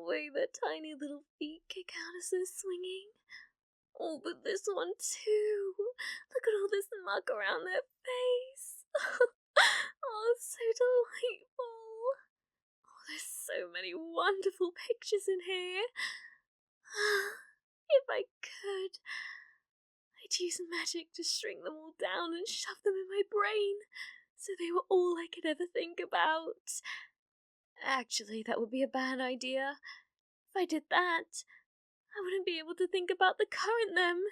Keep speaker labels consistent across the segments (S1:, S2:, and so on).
S1: the way their tiny little feet kick out as they're swinging. Oh, but this one too. Look at all this muck around their face. Oh, it's so delightful. Oh, there's so many wonderful pictures in here. If I could, I'd use magic to shrink them all down and shove them in my brain, so they were all I could ever think about. Actually, that would be a bad idea. If I did that, I wouldn't be able to think about the current them.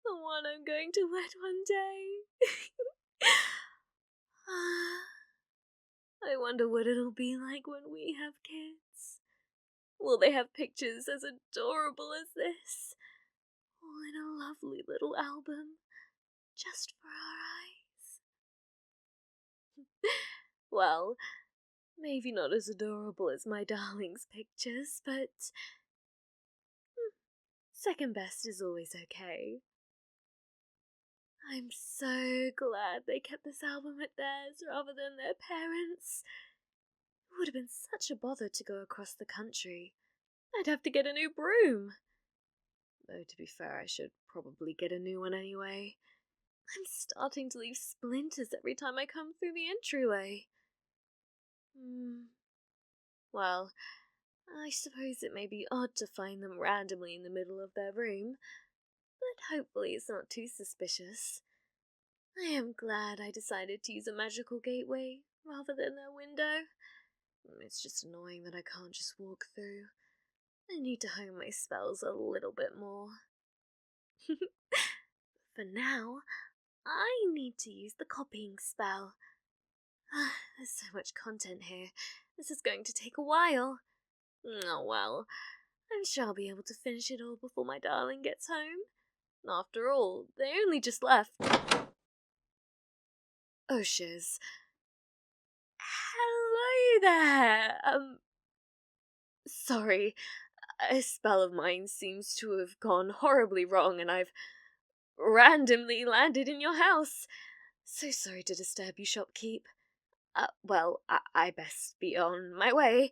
S1: The one I'm going to wed one day. I wonder what it'll be like when we have kids. Will they have pictures as adorable as this? All in a lovely little album, just for our eyes. Well, maybe not as adorable as my darling's pictures, but second best is always okay. I'm so glad they kept this album at theirs rather than their parents'. It would have been such a bother to go across the country. I'd have to get a new broom. Though, to be fair, I should probably get a new one anyway. I'm starting to leave splinters every time I come through the entryway. Well, I suppose it may be odd to find them randomly in the middle of their room, but hopefully it's not too suspicious. I am glad I decided to use a magical gateway rather than their window. It's just annoying that I can't just walk through. I need to hone my spells a little bit more. For now, I need to use the copying spell. There's so much content here. This is going to take a while. Oh well, I'm sure I'll be able to finish it all before my darling gets home. After all, they only just left. Oh, shiz. Hello there! Sorry. A spell of mine seems to have gone horribly wrong and I've randomly landed in your house. So sorry to disturb you, shopkeep. Well, I best be on my way.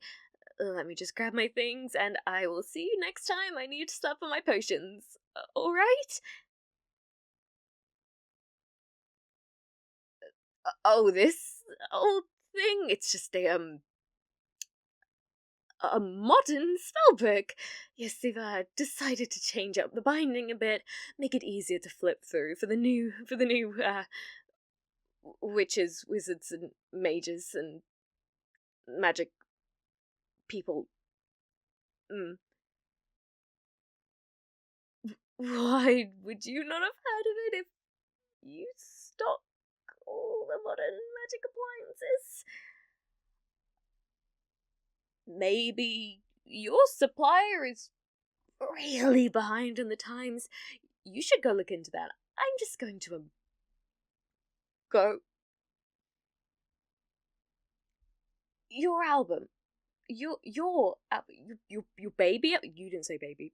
S1: Let me just grab my things and I will see you next time I need stuff for my potions. Alright? Oh, this old thing? It's just a modern spellbook. Yes, they've decided to change up the binding a bit, make it easier to flip through for the new witches, wizards, and mages and magic people. Why would you not have heard of it if you stock all the modern magic appliances? Maybe your supplier is really behind in the times. You should go look into that. I'm just going to go. Your album. Your baby. You didn't say baby.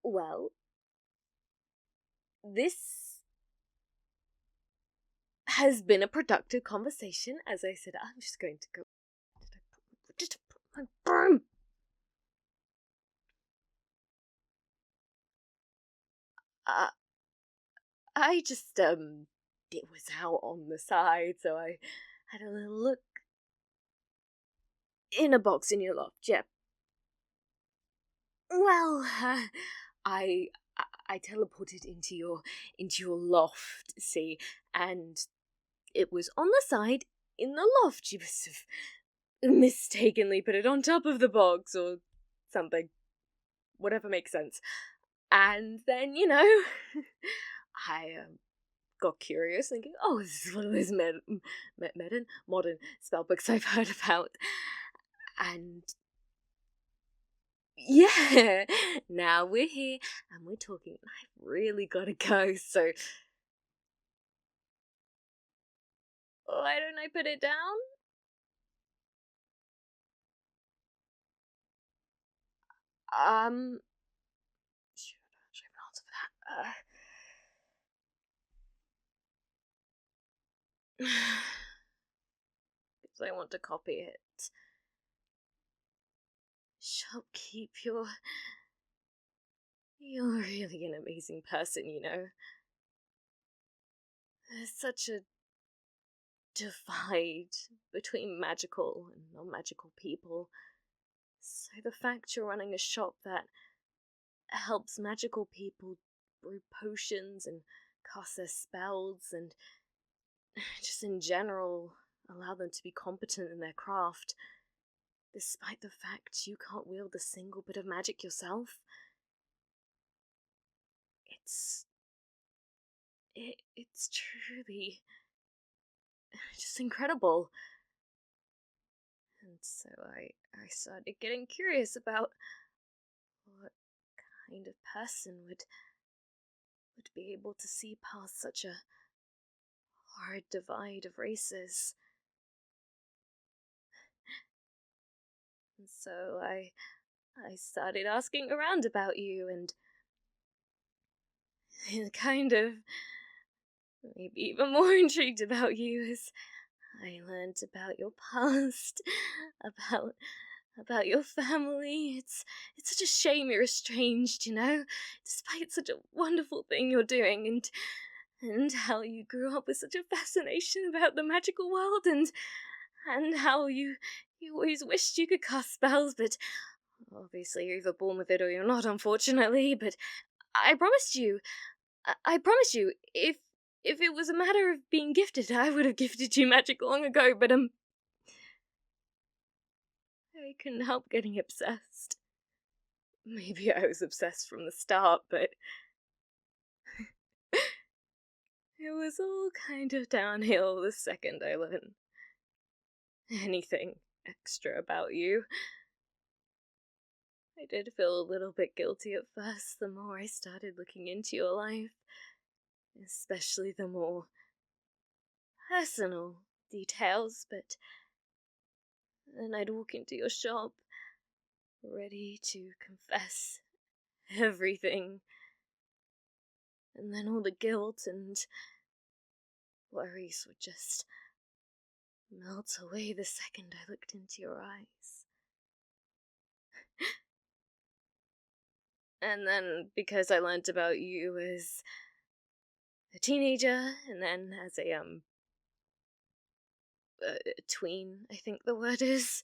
S1: Well, this has been a productive conversation. As I said, I'm just going to go. Just put my broom. I just, it was out on the side, so I had a little look. In a box in your loft, yeah. Well, I teleported into your loft, see, and it was on the side in the loft. You must have mistakenly put it on top of the box or something. Whatever makes sense. And then, I got curious, thinking, oh, this is one of those modern spellbooks I've heard about. And yeah, now we're here and we're talking. I've really got to go, so why don't I put it down? Should I answer that? Because I want to copy it. Shopkeep, you're really an amazing person, you know. There's such a divide between magical and non-magical people. So the fact you're running a shop that helps magical people brew potions and cast their spells and just in general allow them to be competent in their craft, despite the fact you can't wield a single bit of magic yourself. It's truly just incredible. And so I started getting curious about what kind of person would be able to see past such a hard divide of races. And so I started asking around about you and kind of maybe even more intrigued about you as I learned about your past, about your family. It's such a shame you're estranged, you know, despite such a wonderful thing you're doing, and how you grew up with such a fascination about the magical world, and how you always wished you could cast spells, but obviously you're either born with it or you're not, unfortunately. But I promised you, I promise you, if it was a matter of being gifted, I would have gifted you magic long ago, but I couldn't help getting obsessed. Maybe I was obsessed from the start, but it was all kind of downhill the second I learned anything extra about you. I did feel a little bit guilty at first the more I started looking into your life, especially the more personal details, but then I'd walk into your shop, ready to confess everything, and then all the guilt and worries would just melt away the second I looked into your eyes. And then, because I learnt about you as a teenager, and then as a tween, I think the word is,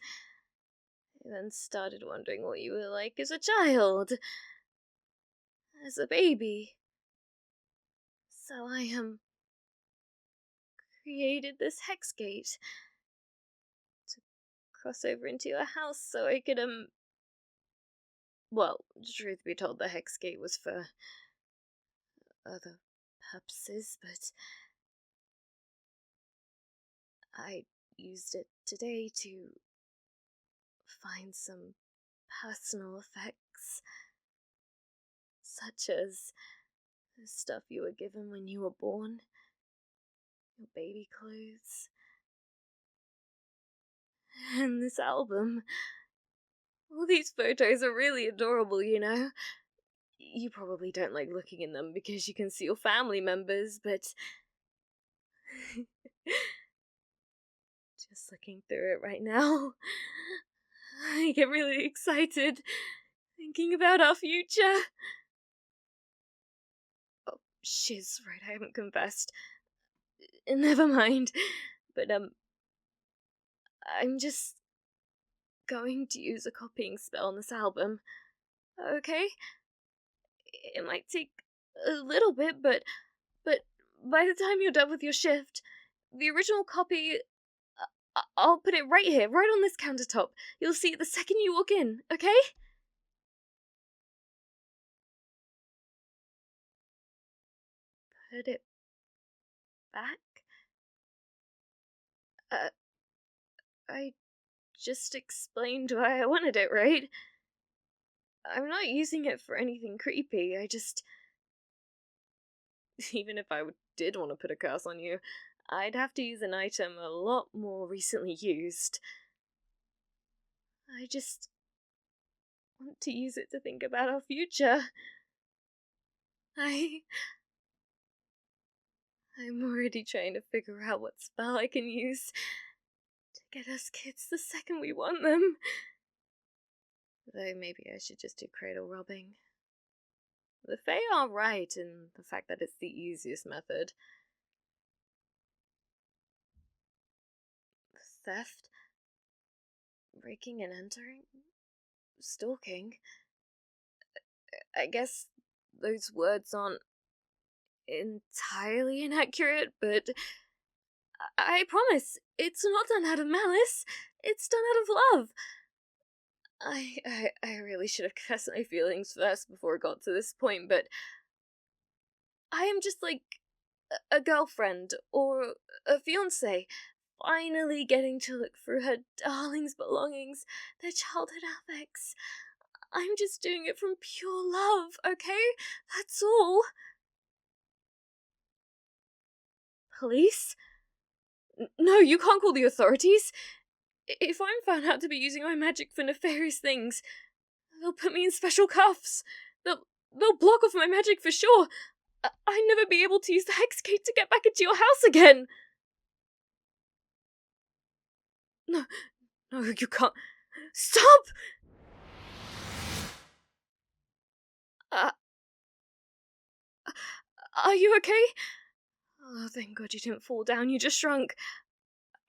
S1: I then started wondering what you were like as a child, as a baby. So I created this hex gate to cross over into your house so I could well, truth be told, the hex gate was for other purposes, but I used it today to find some personal effects, such as the stuff you were given when you were born, your baby clothes, and this album. All these photos are really adorable, you know. You probably don't like looking in them because you can see your family members, but just looking through it right now, I get really excited thinking about our future. Oh, shiz, right, I haven't confessed. Never mind. But, I'm just going to use a copying spell on this album. Okay? It might take a little bit, but by the time you're done with your shift, the original copy, I'll put it right here, right on this countertop. You'll see it the second you walk in, okay? Put it back? Uh, I just explained why I wanted it, right? I'm not using it for anything creepy, I just... Even if I did want to put a curse on you, I'd have to use an item a lot more recently used. I just want to use it to think about our future. I I'm already trying to figure out what spell I can use to get us kids the second we want them. Though maybe I should just do cradle robbing. The Fae are right in the fact that it's the easiest method. Theft? Breaking and entering? Stalking? I guess those words aren't entirely inaccurate, but I promise, it's not done out of malice. It's done out of love. I really should have confessed my feelings first before it got to this point, but I am just like a girlfriend or a fiancé finally getting to look through her darling's belongings, their childhood affects. I'm just doing it from pure love, okay? That's all. Police? No, you can't call the authorities. If I'm found out to be using my magic for nefarious things, they'll put me in special cuffs. They'll block off my magic for sure. I'd never be able to use the hex gate to get back into your house again. No, you can't. Stop! Are you okay? Oh, thank God you didn't fall down, you just shrunk.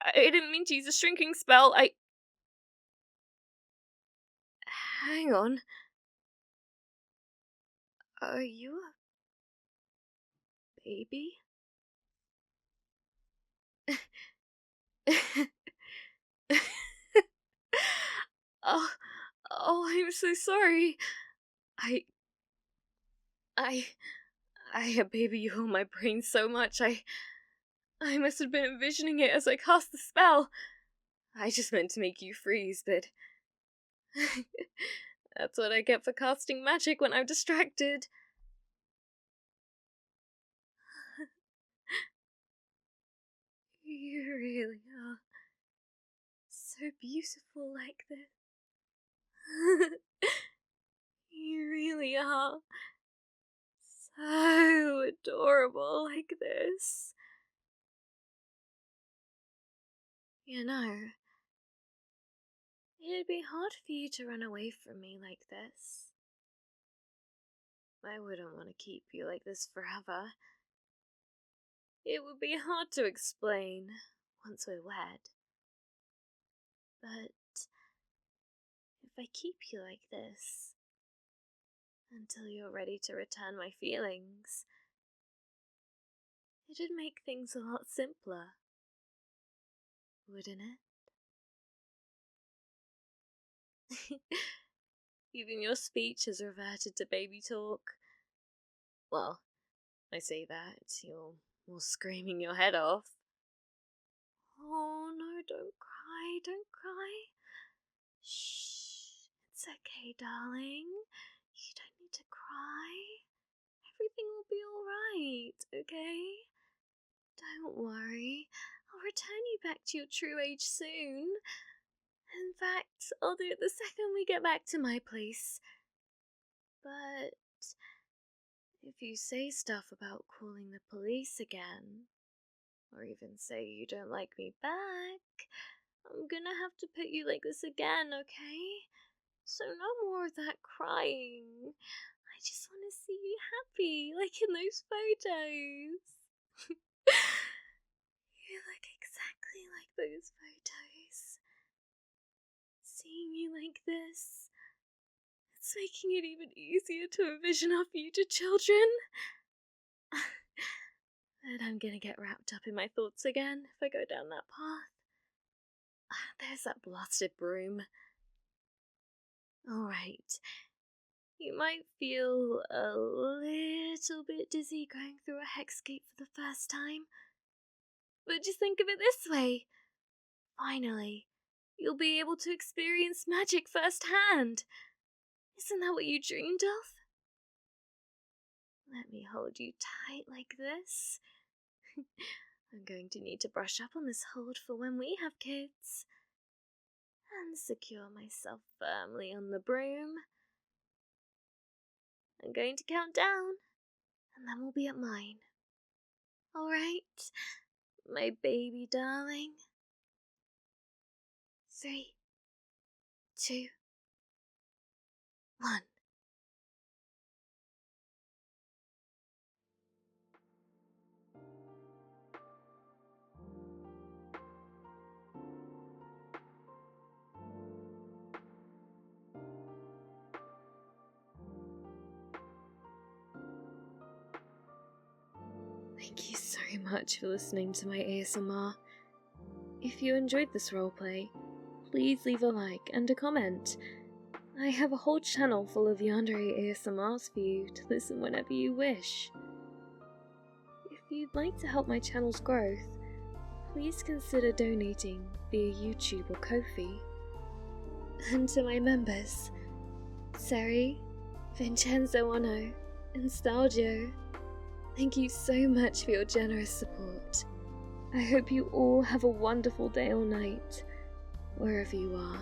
S1: I didn't mean to use a shrinking spell, Hang on. Are you a baby? oh, I'm so sorry. I, I baby you on my brain so much, I must have been envisioning it as I cast the spell. I just meant to make you freeze, but that's what I get for casting magic when I'm distracted. You really are so beautiful like this. You really are so adorable like this. You know, it'd be hard for you to run away from me like this. I wouldn't want to keep you like this forever. It would be hard to explain once we're wed. But if I keep you like this until you're ready to return my feelings, it'd make things a lot simpler, wouldn't it? Even your speech has reverted to baby talk. Well, I say that, you're more screaming your head off. Oh no, don't cry. Shh, it's okay, darling. You don't need to cry. Everything will be alright, okay? Don't worry, I'll return you back to your true age soon. In fact, I'll do it the second we get back to my place. But if you say stuff about calling the police again, or even say you don't like me back, I'm gonna have to put you like this again, okay? So no more of that crying. I just want to see you happy, like in those photos. You look exactly like those photos. Seeing you like this, it's making it even easier to envision our future children. And I'm gonna get wrapped up in my thoughts again if I go down that path. There's that blasted broom. Alright. You might feel a little bit dizzy going through a hex gate for the first time. But just think of it this way. Finally, you'll be able to experience magic firsthand. Isn't that what you dreamed of? Let me hold you tight like this. I'm going to need to brush up on this hold for when we have kids. And secure myself firmly on the broom. I'm going to count down, and then we'll be at mine. Alright, my baby darling. 3, 2, 1. Thank you so much for listening to my ASMR. If you enjoyed this roleplay, please leave a like and a comment. I have a whole channel full of Yandere ASMRs for you to listen whenever you wish. If you'd like to help my channel's growth, please consider donating via YouTube or Ko-fi. And to my members, Seri, Vincenzo Ono, and Stalgio, thank you so much for your generous support. I hope you all have a wonderful day or night, wherever you are.